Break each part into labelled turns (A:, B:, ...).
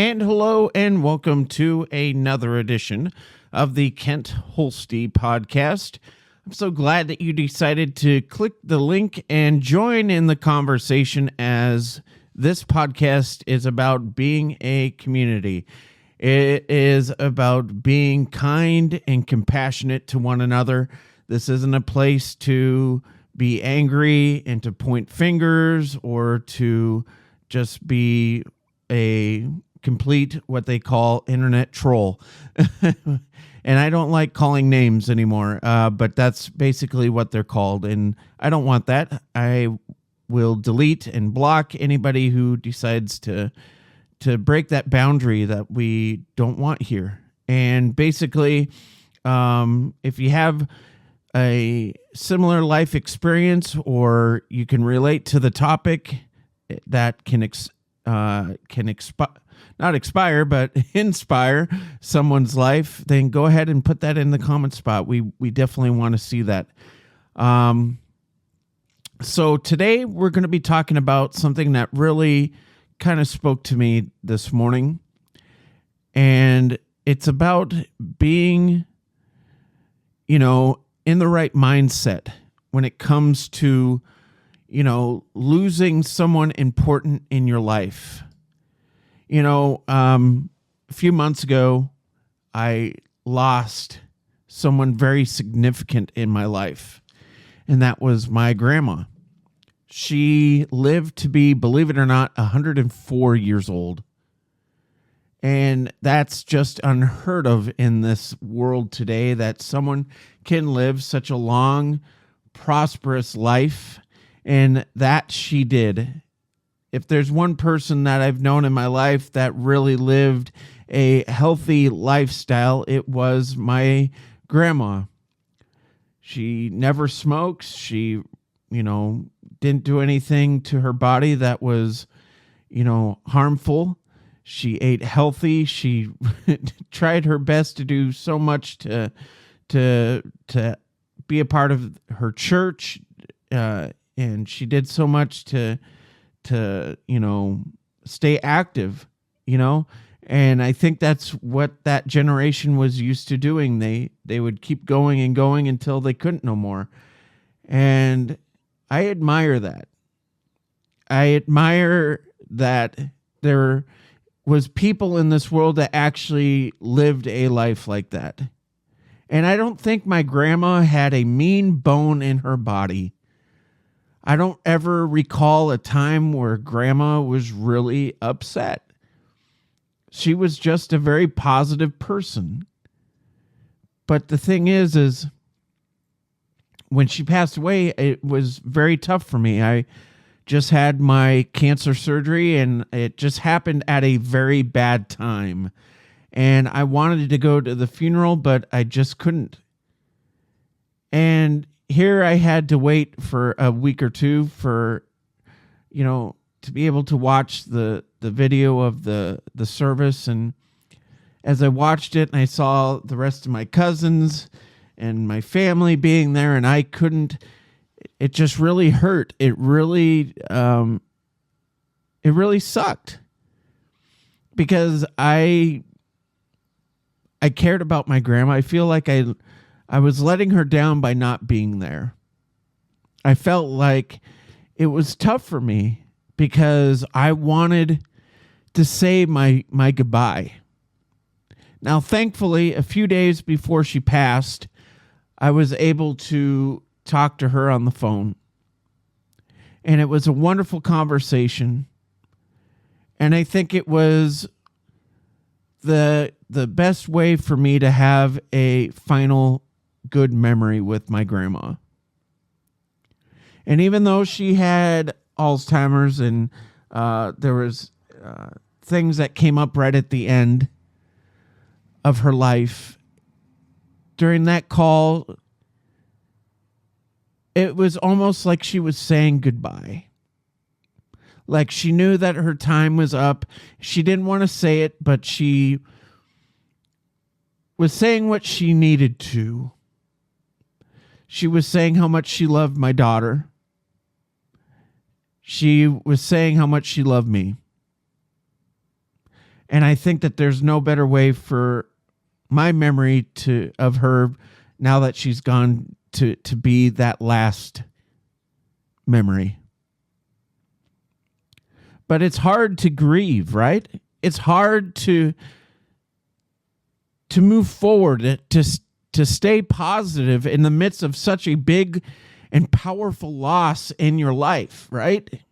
A: And hello and welcome to another edition of the Kent Holste Podcast. I'm so glad that you decided to click the link and join in the conversation, as this podcast is about being a community. It is about being kind and compassionate to one another. This isn't a place to be angry and to point fingers or to just be a complete what they call internet troll. And I don't like calling names anymore, but that's basically what they're called, and I don't want that. I will delete and block anybody who decides to break that boundary that we don't want here. And basically, if you have a similar life experience or you can relate to the topic that can inspire someone's life, then go ahead and put that in the comment spot. We definitely want to see that. So today we're going to be talking about something that really kind of spoke to me this morning. And it's about being, in the right mindset when it comes to, losing someone important in your life. A few months ago, I lost someone very significant in my life, and that was my grandma. She lived to be, believe it or not, 104 years old. And that's just unheard of in this world today, that someone can live such a long, prosperous life, and that she did. If there's one person that I've known in my life that really lived a healthy lifestyle, it was my grandma. She never smokes. She, didn't do anything to her body that was, harmful. She ate healthy. She tried her best to do so much to be a part of her church, and she did so much to stay active, and I think that's what that generation was used to doing. They would keep going and going until they couldn't no more. And I admire that. I admire that there was people in this world that actually lived a life like that. And I don't think my grandma had a mean bone in her body. I don't ever recall a time where grandma was really upset. She was just a very positive person. But the thing is when she passed away, it was very tough for me. I just had my cancer surgery, and it just happened at a very bad time. And I wanted to go to the funeral, but I just couldn't. And here I had to wait for a week or two for, to be able to watch the video of the service. And as I watched it, and I saw the rest of my cousins and my family being there, and I couldn't, it just really hurt. It really sucked, because I cared about my grandma. I feel like I was letting her down by not being there. I felt like it was tough for me because I wanted to say my goodbye. Now, thankfully, a few days before she passed, I was able to talk to her on the phone. And it was a wonderful conversation. And I think it was the best way for me to have a final good memory with my grandma. And even though she had Alzheimer's and there was things that came up right at the end of her life, during that call, it was almost like she was saying goodbye. Like she knew that her time was up. She didn't want to say it, but she was saying what she needed to. She was saying how much she loved my daughter. She was saying how much she loved me. And I think that there's no better way for my memory of her, now that she's gone, to be that last memory. But it's hard to grieve, right? It's hard to move forward, to stay positive in the midst of such a big and powerful loss in your life, right?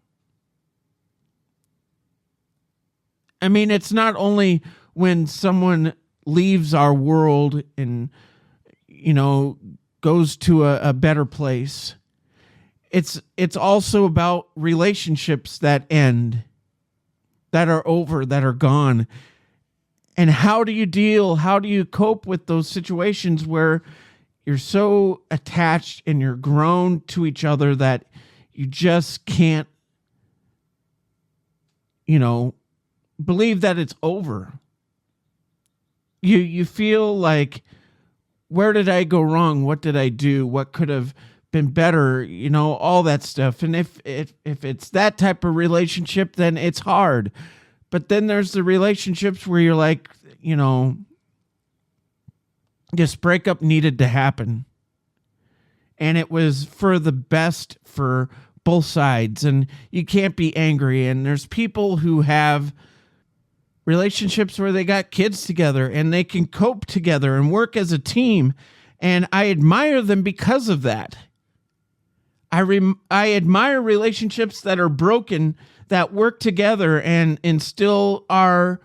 A: I mean, it's not only when someone leaves our world and, goes to a better place. It's also about relationships that end, that are over, that are gone. And how do you cope with those situations where you're so attached and you're grown to each other that you just can't, believe that it's over? You feel like, where did I go wrong? What did I do? What could have been better? All that stuff. And if it's that type of relationship, then it's hard. But then there's the relationships where you're like, this breakup needed to happen. And it was for the best for both sides. And you can't be angry. And there's people who have relationships where they got kids together and they can cope together and work as a team. And I admire them because of that. I admire relationships that are broken, that work together and still are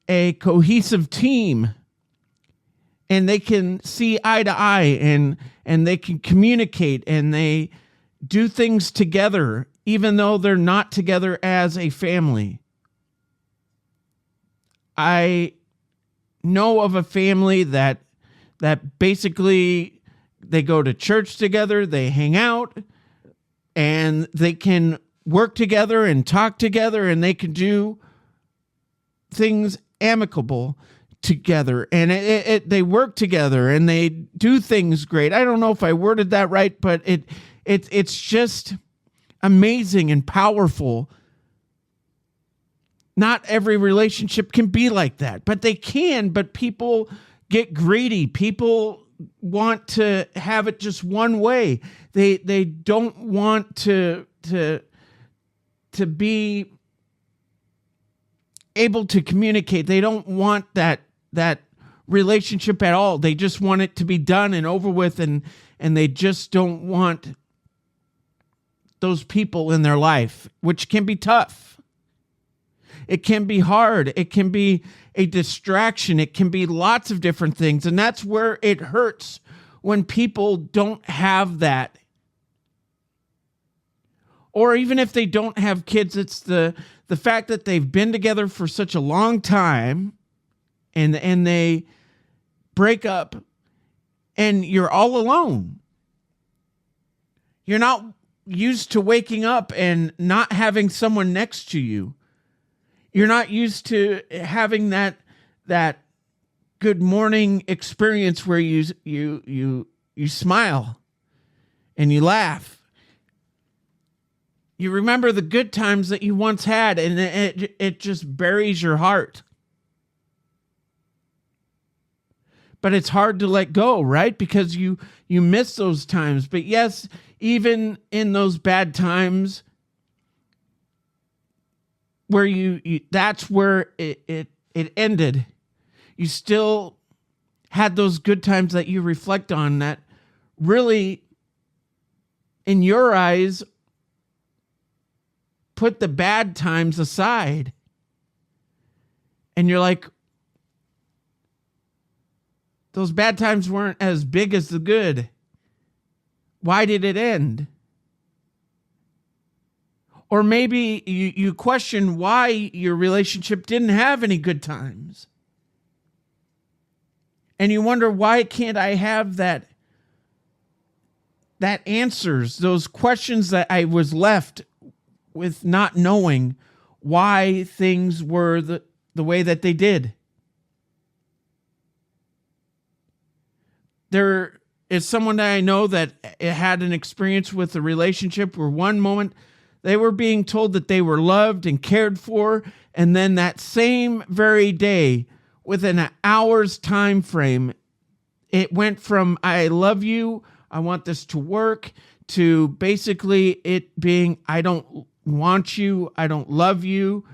A: a cohesive team. And they can see eye to eye and they can communicate and they do things together, even though they're not together as a family. I know of a family that basically they go to church together, they hang out, and they can work together and talk together, and they can do things amicable together, and they work together and they do things great. I don't know if I worded that right, but it's just amazing and powerful. Not every relationship can be like that, but they can. But people get greedy. People want to have it just one way. They don't want to be able to communicate. They don't want that relationship at all. They just want it to be done and over with, and they just don't want those people in their life, which can be tough. It can be hard. It can be a distraction. It can be lots of different things. And that's where it hurts, when people don't have that. Or even if they don't have kids, it's the fact that they've been together for such a long time and they break up and you're all alone. You're not used to waking up and not having someone next to you. You're not used to having that good morning experience where you smile and you laugh. You remember the good times that you once had, and it just buries your heart. But it's hard to let go, right? Because you miss those times. But yes, even in those bad times, where you that's where it ended, you still had those good times that you reflect on, that really, in your eyes, put the bad times aside. And you're like, those bad times weren't as big as the good. Why did it end? Or maybe you question why your relationship didn't have any good times. And you wonder, why can't I have that answers, those questions that I was left with, not knowing why things were the way that they did. There is someone that I know that had an experience with a relationship where one moment they were being told that they were loved and cared for, and then that same very day, within an hour's time frame, it went from "I love you, I want this to work," to basically it being "I don't want you, I don't love you."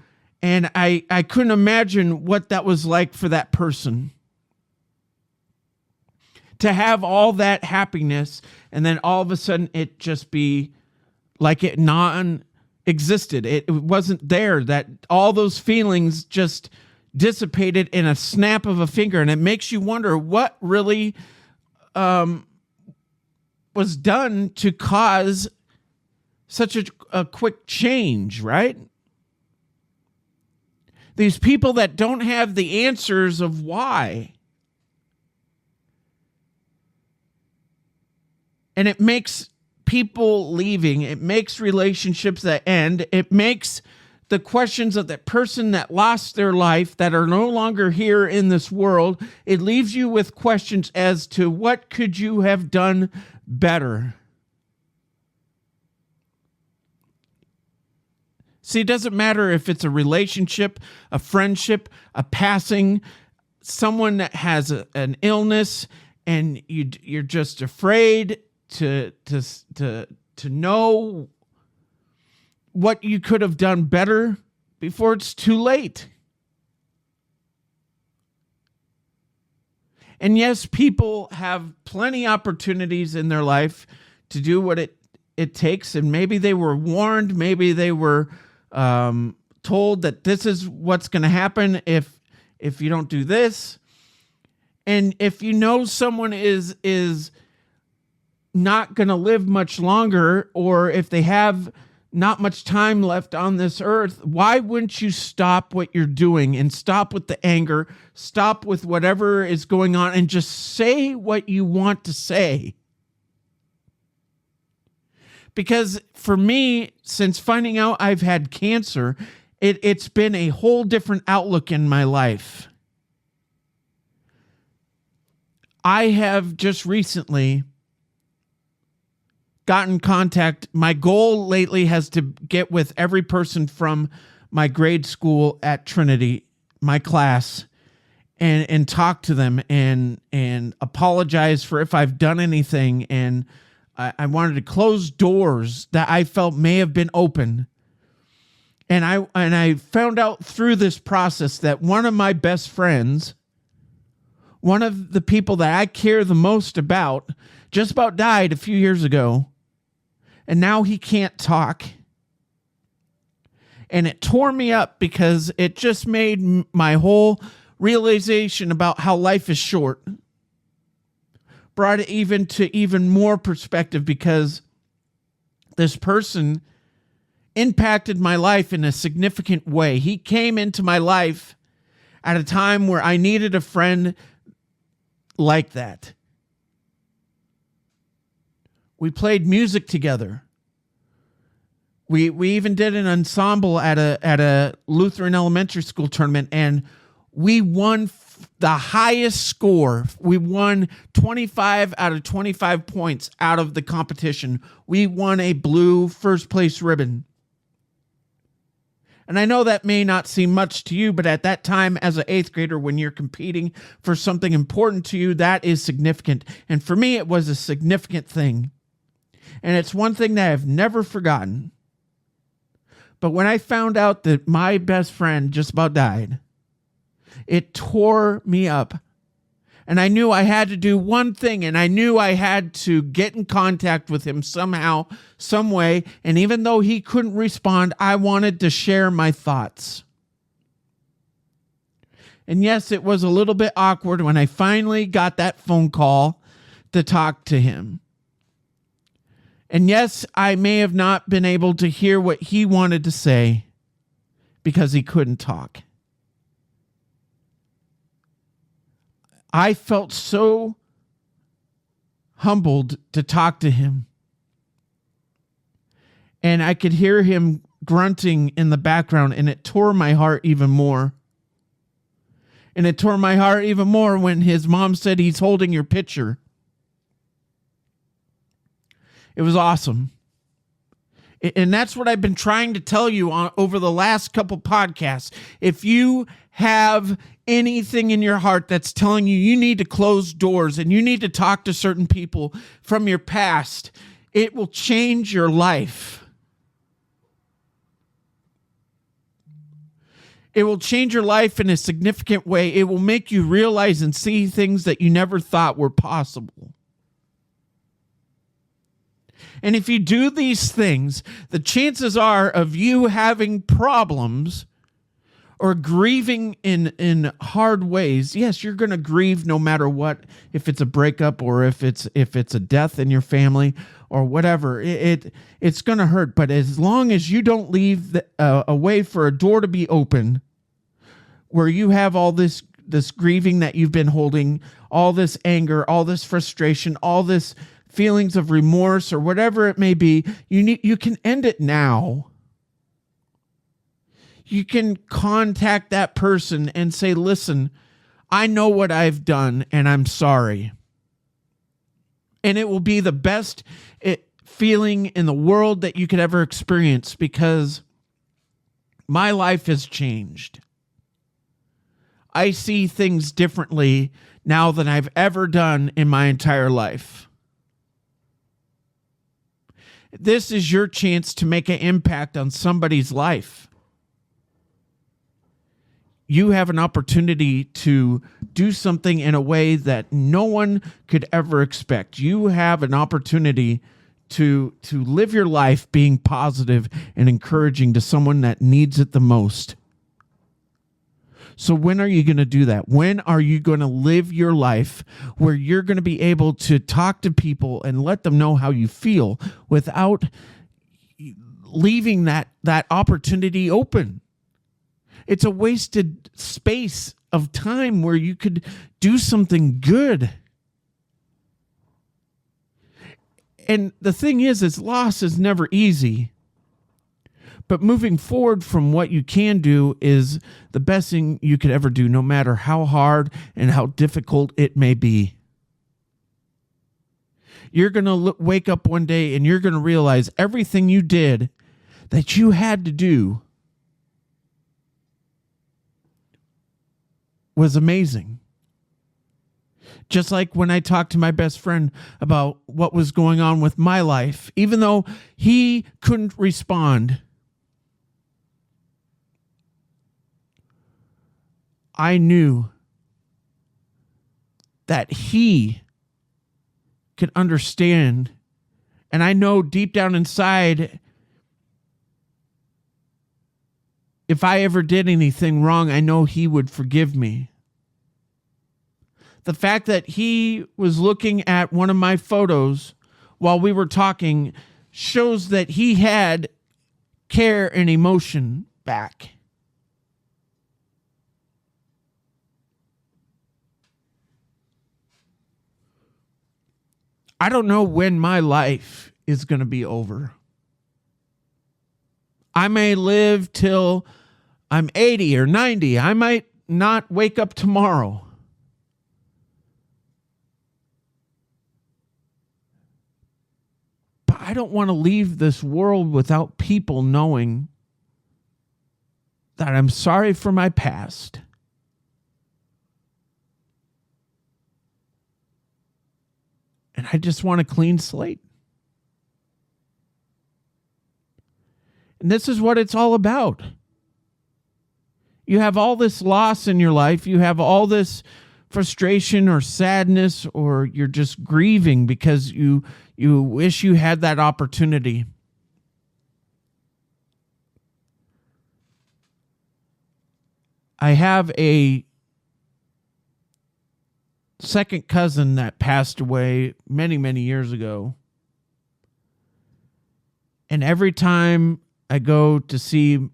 A: And I couldn't imagine what that was like for that person. To have all that happiness and then all of a sudden it just be like it non-existed. It wasn't there, that all those feelings just dissipated in a snap of a finger. And it makes you wonder what really was done to cause such a quick change, right? These people that don't have the answers of why. And it makes people leaving. It makes relationships that end. It makes the questions of that person that lost their life, that are no longer here in this world. It leaves you with questions as to what could you have done better. See, it doesn't matter if it's a relationship, a friendship, a passing, someone that has an illness, and you're just afraid to know what you could have done better before it's too late. And yes, people have plenty opportunities in their life to do what it takes, and maybe they were warned, maybe they were told that this is what's going to happen if you don't do this. And if you know someone is not going to live much longer, or if they have not much time left on this earth, why wouldn't you stop what you're doing and stop with the anger, stop with whatever is going on, and just say what you want to say? Because for me, since finding out I've had cancer, it's been a whole different outlook in my life. I have just recently gotten contact. My goal lately has to get with every person from my grade school at Trinity, my class, and talk to them and apologize for if I've done anything. And I wanted to close doors that I felt may have been open. And I found out through this process that one of my best friends, one of the people that I care the most about, just about died a few years ago. And now he can't talk. And it tore me up because it just made my whole realization about how life is short. Brought it even more perspective, because this person impacted my life in a significant way. He came into my life at a time where I needed a friend like that. We played music together. We even did an ensemble at a Lutheran elementary school tournament, and we won the highest score. We won 25 out of 25 points out of the competition. We won a blue first place ribbon. And I know that may not seem much to you, but at that time as an 8th grader, when you're competing for something important to you, that is significant. And for me, it was a significant thing. And it's one thing that I've never forgotten. But when I found out that my best friend just about died, it tore me up. And I knew I had to do one thing, and I knew I had to get in contact with him somehow, some way. And even though he couldn't respond, I wanted to share my thoughts. And yes, it was a little bit awkward when I finally got that phone call to talk to him. And yes, I may have not been able to hear what he wanted to say because he couldn't talk. I felt so humbled to talk to him. And I could hear him grunting in the background, and it tore my heart even more. And it tore my heart even more when his mom said, "He's holding your picture." It was awesome. And that's what I've been trying to tell you over the last couple podcasts. If you have anything in your heart that's telling you you need to close doors and you need to talk to certain people from your past, it will change your life. It will change your life in a significant way. It will make you realize and see things that you never thought were possible. And if you do these things, the chances are of you having problems or grieving in hard ways. Yes, you're going to grieve no matter what, if it's a breakup or if it's a death in your family or whatever. It's going to hurt. But as long as you don't leave a way for a door to be open where you have all this grieving that you've been holding, all this anger, all this frustration, all this feelings of remorse or whatever it may be, you can end it now. You can contact that person and say, "Listen, I know what I've done and I'm sorry." And it will be the best feeling in the world that you could ever experience, because my life has changed. I see things differently now than I've ever done in my entire life. This is your chance to make an impact on somebody's life. You have an opportunity to do something in a way that no one could ever expect. You have an opportunity to live your life being positive and encouraging to someone that needs it the most. So when are you going to do that? When are you going to live your life where you're going to be able to talk to people and let them know how you feel without leaving that opportunity open? It's a wasted space of time where you could do something good. And the thing is loss is never easy. But moving forward from what you can do is the best thing you could ever do, no matter how hard and how difficult it may be. You're going to wake up one day and you're going to realize everything you did that you had to do was amazing. Just like when I talked to my best friend about what was going on with my life, even though he couldn't respond, I knew that he could understand. And I know deep down inside, if I ever did anything wrong, I know he would forgive me. The fact that he was looking at one of my photos while we were talking shows that he had care and emotion back. I don't know when my life is going to be over. I may live till I'm 80 or 90. I might not wake up tomorrow. But I don't want to leave this world without people knowing that I'm sorry for my past. And I just want a clean slate. And this is what it's all about. You have all this loss in your life. You have all this frustration or sadness, or you're just grieving because you wish you had that opportunity. I have a second cousin that passed away many, many years ago. And every time I go to see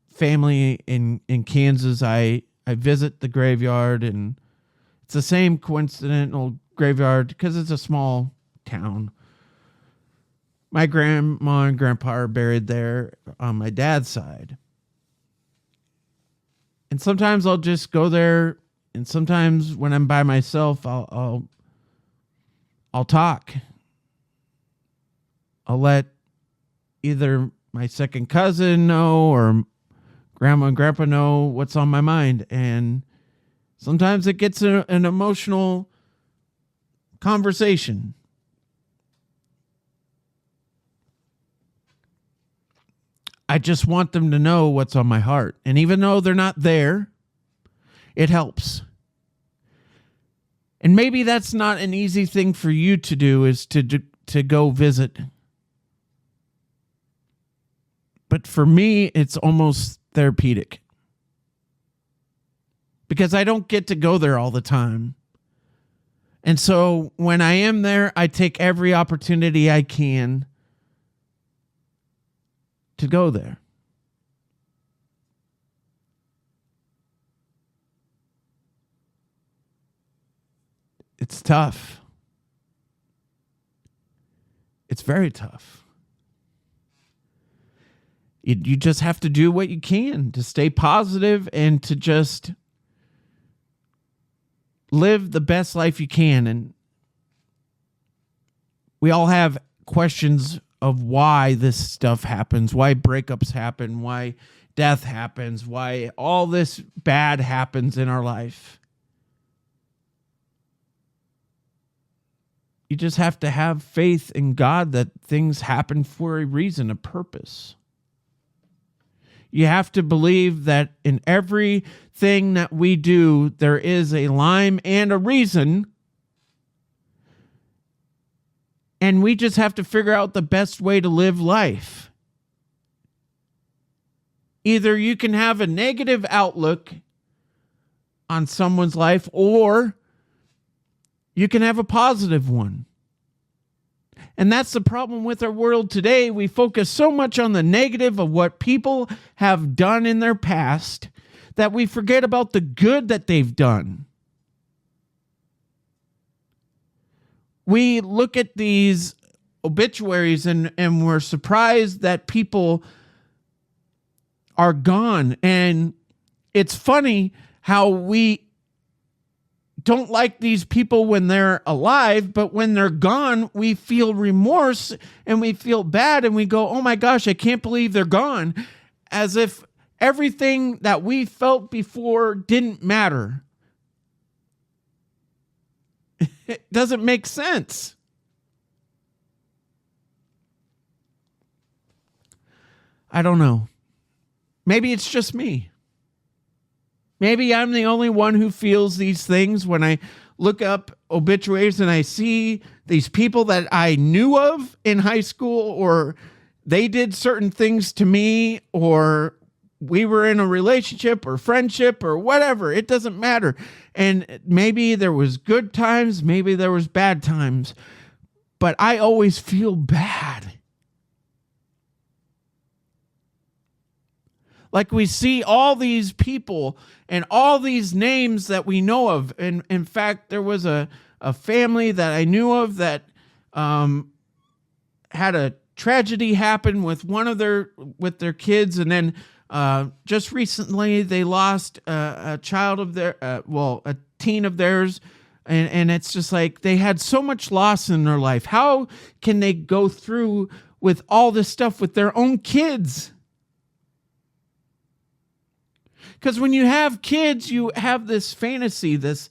A: family in Kansas, I visit the graveyard, and it's the same coincidental graveyard because it's a small town. My grandma and grandpa are buried there on my dad's side. And sometimes I'll just go there, and sometimes when I'm by myself, I'll talk. I'll let either my second cousin know or grandma and grandpa know what's on my mind. And sometimes it gets an emotional conversation. I just want them to know what's on my heart. And even though they're not there, it helps. And maybe that's not an easy thing for you to do, is to go visit. But for me, it's almost therapeutic. Because I don't get to go there all the time. And so when I am there, I take every opportunity I can to go there. It's tough. It's very tough. You just have to do what you can to stay positive and to just live the best life you can. And we all have questions of why this stuff happens, why breakups happen, why death happens, why all this bad happens in our life. You just have to have faith in God that things happen for a reason, a purpose. You have to believe that in everything that we do, there is a rhyme and a reason. And we just have to figure out the best way to live life. Either you can have a negative outlook on someone's life, or you can have a positive one. And that's the problem with our world today. We focus so much on the negative of what people have done in their past that we forget about the good that they've done. We look at these obituaries and we're surprised that people are gone. And it's funny how we don't like these people when they're alive, but when they're gone, we feel remorse and we feel bad and we go, oh my gosh, I can't believe they're gone. As if everything that we felt before didn't matter. It doesn't make sense. I don't know. Maybe it's just me. Maybe I'm the only one who feels these things when I look up obituaries and I see these people that I knew of in high school, or they did certain things to me, or we were in a relationship or friendship or whatever. It doesn't matter. And maybe there was good times, maybe there was bad times, but I always feel bad. Like we see all these people and all these names that we know of. And in fact, there was a family that I knew of that had a tragedy happen with their kids. And then just recently they lost a child of their, a teen of theirs. And it's just like they had so much loss in their life. How can they go through with all this stuff with their own kids? Because when you have kids, you have this fantasy, this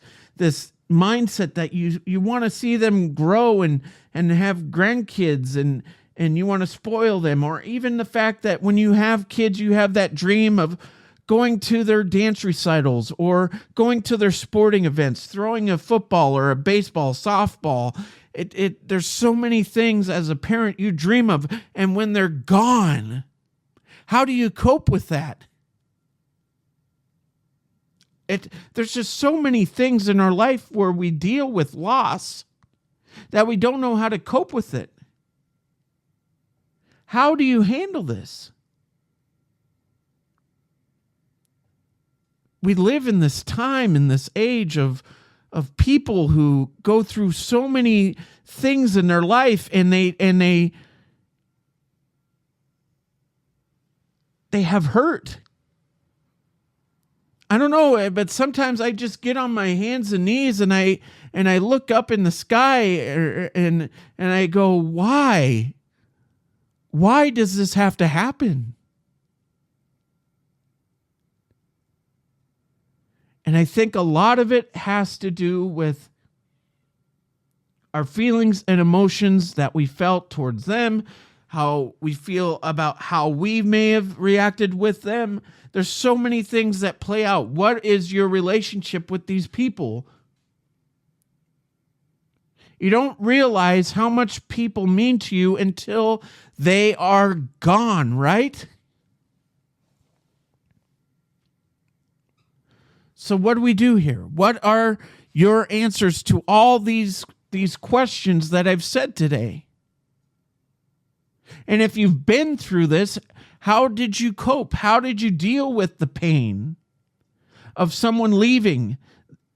A: mindset that you want to see them grow and have grandkids and you want to spoil them. Or even the fact that when you have kids, you have that dream of going to their dance recitals or going to their sporting events, throwing a football or a baseball, softball. There's so many things as a parent you dream of. And when they're gone, how do you cope with that? There's just so many things in our life where we deal with loss that we don't know how to cope with it. How do you handle this? We live in this time, in this age of people who go through so many things in their life, and they have hurt. I don't know, but sometimes I just get on my hands and knees and I look up in the sky and I go, why? Why does this have to happen? And I think a lot of it has to do with our feelings and emotions that we felt towards them, how we feel about how we may have reacted with them. There's so many things that play out. What is your relationship with these people? You don't realize how much people mean to you until they are gone, right? So what do we do here? What are your answers to all these questions that I've said today? And if you've been through this, how did you cope? How did you deal with the pain of someone leaving,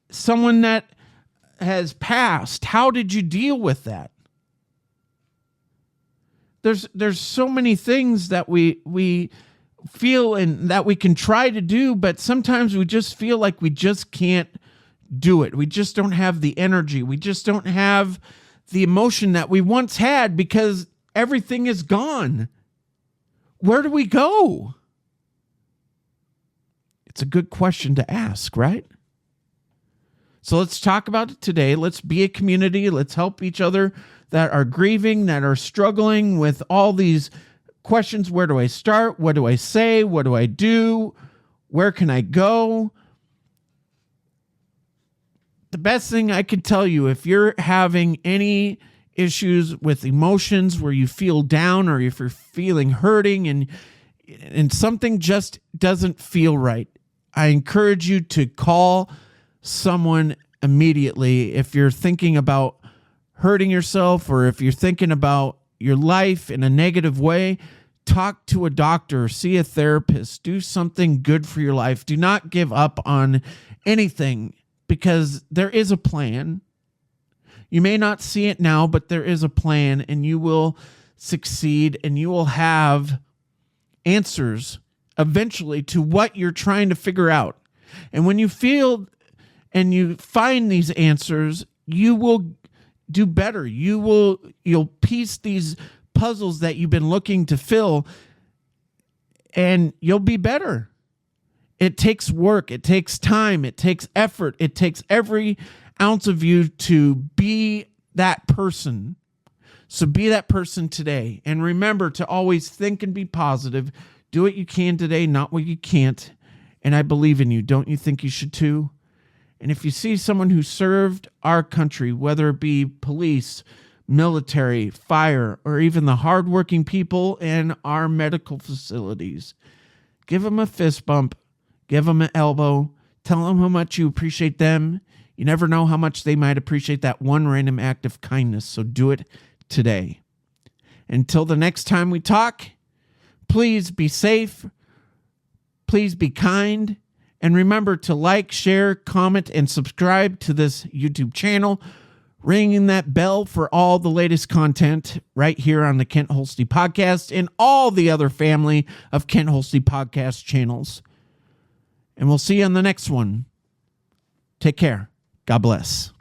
A: someone that has passed? How did you deal with that? There's so many things that we feel and that we can try to do, but sometimes we just feel like we just can't do it. We just don't have the energy. We just don't have the emotion that we once had because everything is gone. Where do we go? It's a good question to ask, right? So let's talk about it today. Let's be a community. Let's help each other that are grieving, that are struggling with all these questions. Where do I start? What do I say? What do I do? Where can I go? The best thing I can tell you, if you're having any issues with emotions where you feel down or if you're feeling hurting and something just doesn't feel right, I encourage you to call someone immediately. If you're thinking about hurting yourself or if you're thinking about your life in a negative way, talk to a doctor, see a therapist, do something good for your life. Do not give up on anything because there is a plan. You may not see it now, but there is a plan and you will succeed and you will have answers eventually to what you're trying to figure out. And when you feel and you find these answers, you will do better. You'll piece these puzzles that you've been looking to fill and you'll be better. It takes work. It takes time. It takes effort. It takes every ounce of you to be that person. So be that person today. And remember to always think and be positive. Do what you can today, not what you can't. And I believe in you. Don't you think you should too? And if you see someone who served our country, whether it be police, military, fire, or even the hardworking people in our medical facilities, give them a fist bump, give them an elbow, tell them how much you appreciate them. You never know how much they might appreciate that one random act of kindness, so do it today. Until the next time we talk, please be safe, please be kind, and remember to like, share, comment, and subscribe to this YouTube channel, ringing that bell for all the latest content right here on the Kent Holste Podcast and all the other family of Kent Holste Podcast channels. And we'll see you on the next one. Take care. God bless.